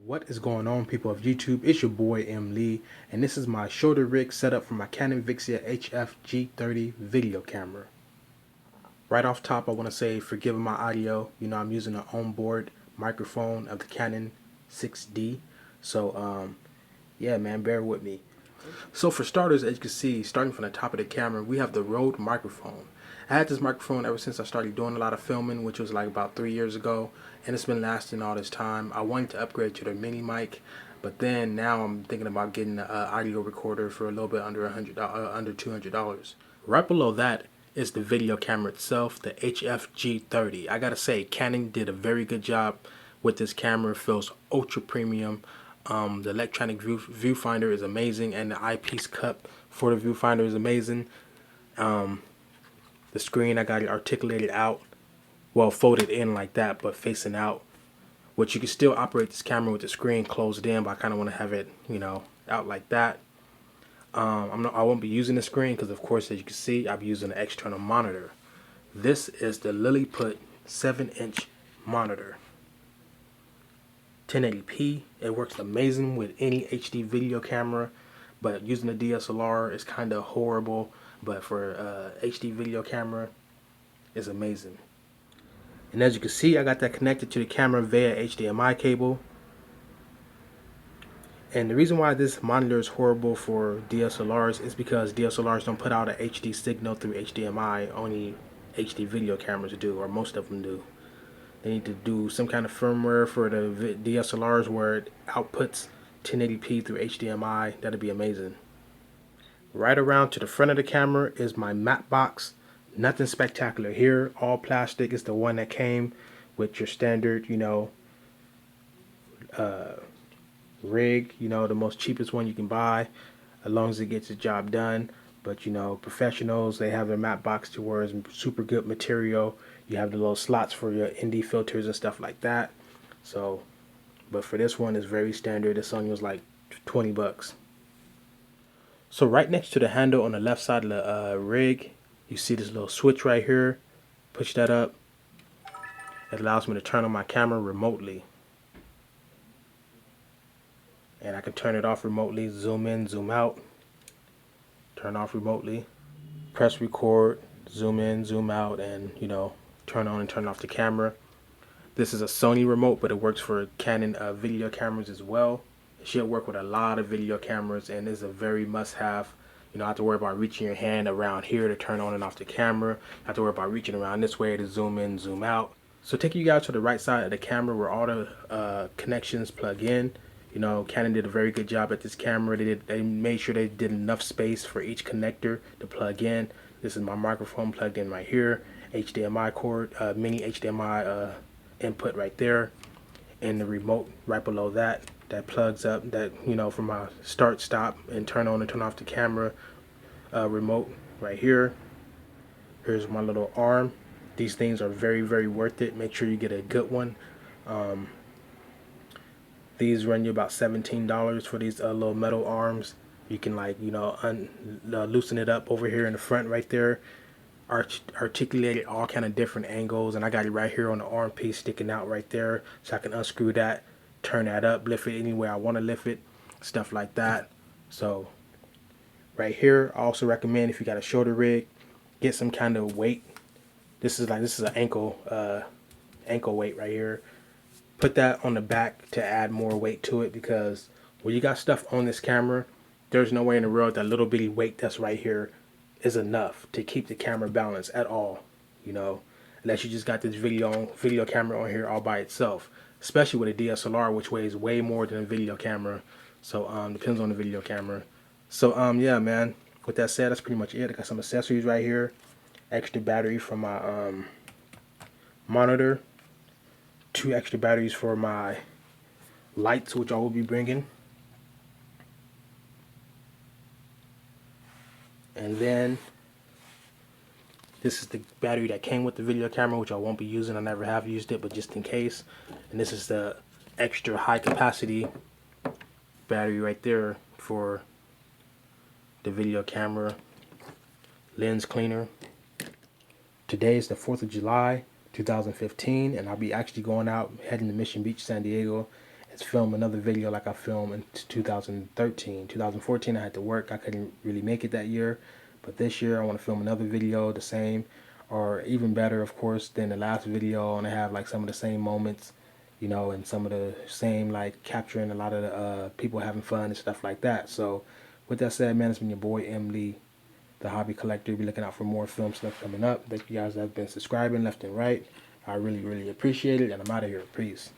What is going on, people of YouTube? It's your boy M Lee, and this is my shoulder rig setup for my Canon Vixia HF G30 video camera. Right off top, I want to say forgive my audio. I'm using an onboard microphone of the Canon 6D, so yeah, man, bear with me. So for starters, as you can see, starting from the top of the camera, we have the Rode microphone. I had this microphone ever since I started doing a lot of filming, which was like about 3 years ago, and it's been lasting all this time. I wanted to upgrade to the mini mic, but then now I'm thinking about getting an audio recorder for a little bit under under $200. Right below that is the video camera itself, the HF-G30. I gotta say, Canon did a very good job with this camera. It feels ultra premium. The electronic viewfinder is amazing, and the eyepiece cup for the viewfinder is amazing. The screen, I got it articulated out, well, folded in like that, but facing out, which you can still operate this camera with the screen closed in, but I kind of want to have it, out like that. I won't be using the screen because, of course, as you can see, I'll be using an external monitor. This is the Lilliput 7-inch monitor. 1080p. It works amazing with any HD video camera, but using a DSLR is kind of horrible. But for HD video camera, it's amazing. And as you can see, I got that connected to the camera via HDMI cable. And the reason why this monitor is horrible for DSLRs is because DSLRs don't put out an HD signal through HDMI. Only HD video cameras do, or most of them do. They need to do some kind of firmware for the DSLRs where it outputs 1080p through HDMI. That'd be amazing. Right around to the front of the camera is my matte box. Nothing spectacular here. All plastic. It's the one that came with your standard, rig. The most cheapest one you can buy, as long as it gets the job done. But professionals, they have their matte box to where it's super good material. You have the little slots for your ND filters and stuff like that. So, but for this one, it's very standard. This one was like 20 bucks. So right next to the handle on the left side of the rig, you see this little switch right here. Push that up. It allows me to turn on my camera remotely. And I can turn it off remotely, zoom in, zoom out, turn off remotely, press record, zoom in, zoom out, and turn on and turn off the camera. This is a Sony remote, but it works for Canon video cameras as well. It should work with a lot of video cameras, and is a very must-have. You don't have to worry about reaching your hand around here to turn on and off the camera. You have to worry about reaching around this way to zoom in, zoom out. So taking you guys to the right side of the camera where all the connections plug in. Canon did a very good job at this camera. They made sure they did enough space for each connector to plug in. This is my microphone plugged in right here. HDMI cord, mini HDMI input right there, and the remote right below that plugs up. That for my start, stop, and turn on and turn off the camera remote right here. Here's my little arm. These things are very, very worth it. Make sure you get a good one. These run you about $17 for these little metal arms. You can loosen it up over here in the front right there. Articulate it all kind of different angles, and I got it right here on the arm piece sticking out right there, so I can unscrew that, turn that up, lift it any way I want to lift it, stuff like that. So right here, I also recommend, if you got a shoulder rig, get some kind of weight. This is an ankle weight right here. Put that on the back to add more weight to it, because when you got stuff on this camera, there's no way in the world that little bitty weight that's right here is enough to keep the camera balanced at all, unless you just got this video camera on here all by itself, especially with a DSLR, which weighs way more than a video camera. So depends on the video camera. So yeah, man, with that said, that's pretty much it. I got some accessories right here, extra battery for my monitor, 2 extra batteries for my lights, which I will be bringing. And then this is the battery that came with the video camera, which I won't be using. I never have used it, but just in case. And this is the extra high capacity battery right there for the video camera lens cleaner. Today is the 4th of July 2015, and I'll be actually going out, heading to Mission Beach, San Diego, is film another video like I filmed in 2013. 2014 I had to work. I couldn't really make it that year. But this year I want to film another video the same or even better, of course, than the last video. I want to have like some of the same moments, you know, and some of the same like capturing a lot of the people having fun and stuff like that. So with that said, man, it's been your boy M. Lee, the hobby collector. Be looking out for more film stuff coming up. Thank you guys that have been subscribing left and right. I really, really appreciate it, and I'm out of here. Peace.